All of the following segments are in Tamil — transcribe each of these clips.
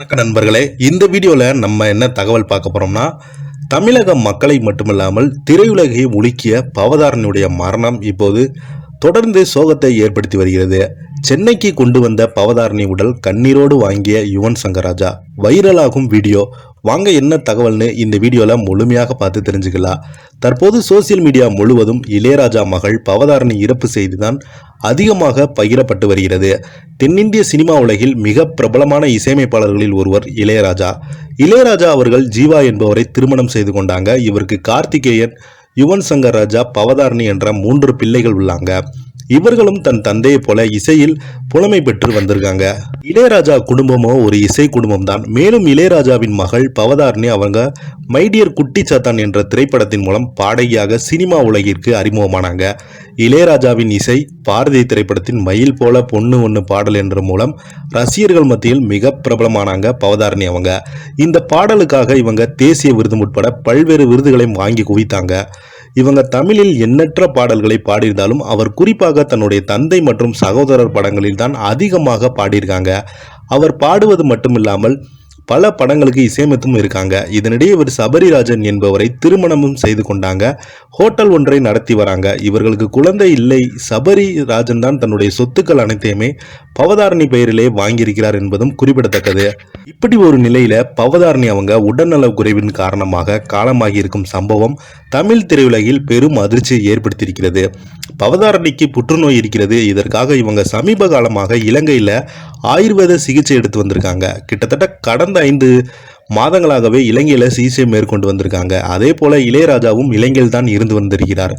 வணக்கம் நண்பர்களே, இந்த வீடியோவில் நம்ம என்ன தகவல் பார்க்க போறோம்னா, தமிழக மக்களை மட்டுமல்லாமல் திரையுலகை உலுக்கிய பவதாரனுடைய மரணம் இப்போது தொடர்ந்து சோகத்தை ஏற்படுத்தி வருகிறது. சென்னைக்கு கொண்டு வந்த பவதாரணி உடல் கண்ணீரோடு வாங்கிய யுவன் சங்கர் ராஜா. வைரலாகும் வீடியோ. வாங்க என்ன தகவல்னு இந்த வீடியோவில் முழுமையாக பார்த்து தெரிஞ்சுக்கலாம். தற்போது சோசியல் மீடியா முழுவதும் இளையராஜா மகள் பவதாரணி இறப்பு செய்திதான் அதிகமாக பகிரப்பட்டு வருகிறது. தென்னிந்திய சினிமா உலகில் மிக பிரபலமான இசையமைப்பாளர்களில் ஒருவர் இளையராஜா. இளையராஜா அவர்கள் ஜீவா என்பவரை திருமணம் செய்து கொண்டாங்க. இவருக்கு கார்த்திகேயன், யுவன் சங்கர் ராஜா, பவதாரணி என்ற 3 பிள்ளைகள் உள்ளாங்க. இவர்களும் தன் தந்தையை போல இசையில் புலமை பெற்று வந்திருக்காங்க. இளையராஜா குடும்பமோ ஒரு இசை குடும்பம் தான். மேலும் இளையராஜாவின் மகள் பவதாரணி அவங்க மைடியர் குட்டி சாத்தான் என்ற திரைப்படத்தின் மூலம் பாடகியாக சினிமா உலகிற்கு அறிமுகமானாங்க. இளையராஜாவின் இசை பாரதி திரைப்படத்தின் மயில் போல பொண்ணு ஒன்று பாடல் என்ற மூலம் ரசிகர்கள் மத்தியில் மிக பிரபலமானாங்க பவதாரணி அவங்க. இந்த பாடலுக்காக இவங்க தேசிய விருது உட்பட பல்வேறு விருதுகளையும் வாங்கி குவித்தாங்க. இவங்க தமிழில் எண்ணற்ற பாடல்களை பாடியிருந்தாலும் அவர் குறிப்பாக தன்னுடைய தந்தை மற்றும் சகோதரர் படங்களில் தான் அதிகமாக பாடியிருக்காங்க. அவர் பாடுவது மட்டுமில்லாமல் பல படங்களுக்கு இசையமைத்தும் இருக்காங்க. இதனிடையே இவர் சபரிராஜன் என்பவரை திருமணமும் செய்து கொண்டாங்க. ஹோட்டல் ஒன்றை நடத்தி வராங்க. இவர்களுக்கு குழந்தை இல்லை. சபரிராஜன் தான் தன்னுடைய சொத்துக்கள் அனைத்தையுமே பவதாரணி பெயரிலே வாங்கியிருக்கிறார் என்பதும் குறிப்பிடத்தக்கது. இப்படி ஒரு நிலையில பவதாரணி அவங்க உடல்நல குறைவின் காரணமாக காலமாகி இருக்கும் சம்பவம் தமிழ் திரையுலகில் பெரும் அதிர்ச்சியை ஏற்படுத்தியிருக்கிறது. பவதாரணிக்கு புற்றுநோய் இருக்கிறது. இதற்காக இவங்க சமீப காலமாக இலங்கையில் ஆயுர்வேத சிகிச்சை எடுத்து வந்திருக்காங்க. கிட்டத்தட்ட கடந்த 5 மாதங்களாகவே இலங்கையில் சிகிச்சை மேற்கொண்டு வந்திருக்காங்க. அதே போல இளையராஜாவும் இலங்கையில் தான் இருந்து வந்திருக்கிறார்.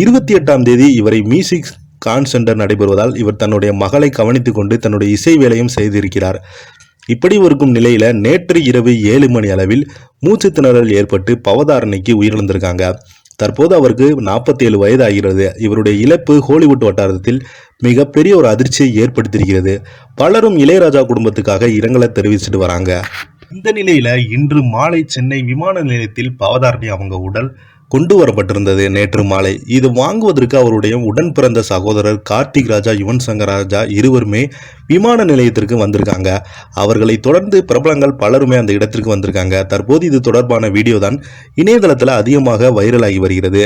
28ஆம் தேதி இவரை மியூசிக் கான்சென்டர் நடைபெறுவதால் இவர் தன்னுடைய மகளை கவனித்துக் கொண்டு தன்னுடைய இசை வேலையும் செய்திருக்கிறார். இப்படி இருக்கும் நிலையில நேற்று இரவு 7 மணி அளவில் மூச்சு திணறல் ஏற்பட்டு பவதாரணிக்கு உயிரிழந்திருக்காங்க. தற்போது அவருக்கு 47 வயது ஆகிறது. இவருடைய இழப்பு ஹாலிவுட் வட்டாரத்தில் மிகப்பெரிய ஒரு அதிர்ச்சியை ஏற்படுத்தியிருக்கிறது. பலரும் இளையராஜா குடும்பத்துக்காக இரங்கலை தெரிவிச்சுட்டு வராங்க. இந்த நிலையில இன்று மாலை சென்னை விமான நிலையத்தில் பவதாரணி அவங்க உடல் கொண்டு வரப்பட்டிருந்தது. நேற்று மாலை இது வாங்குவதற்கு அவருடைய உடன் பிறந்த சகோதரர் கார்த்திக் ராஜா, யுவன் சங்கர் ராஜா இருவருமே விமான நிலையத்திற்கு வந்திருக்காங்க. அவர்களை தொடர்ந்து பிரபலங்கள் பலருமே அந்த இடத்திற்கு வந்திருக்காங்க. தற்போது இது தொடர்பான வீடியோ தான் இணையதளத்தில் அதிகமாக வைரலாகி வருகிறது.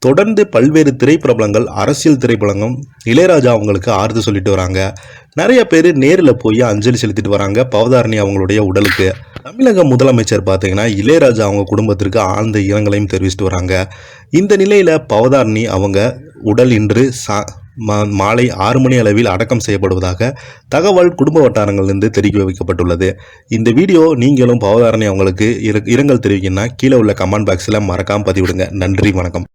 தொடர்ந்து பல்வேறு திரைப்பிரபலங்கள், அரசியல் திரைப்படங்களும் இளையராஜா அவங்களுக்கு ஆறுதல் சொல்லிட்டு வராங்க. நிறைய பேர் நேரில் போய் அஞ்சலி செலுத்திட்டு வராங்க பவதாரணி அவங்களுடைய உடலுக்கு. தமிழக முதலமைச்சர் பார்த்தீங்கன்னா இளையராஜா அவங்க குடும்பத்திற்கு ஆழ்ந்த இரங்கலையும் தெரிவிச்சுட்டு வராங்க. இந்த நிலையில பவதாரணி அவங்க உடல் இன்று மாலை 6 மணி அளவில் அடக்கம் செய்யப்படுவதாக தகவல் குடும்ப வட்டாரங்களிலிருந்து தெரிவிக்க வைக்கப்பட்டுள்ளது. இந்த வீடியோ நீங்களும் பவதாரணி அவங்களுக்கு இரங்கல் தெரிவிக்கணும்னா கீழே உள்ள கமெண்ட் பாக்ஸில் மறக்காம பதிவிடுங்க. நன்றி, வணக்கம்.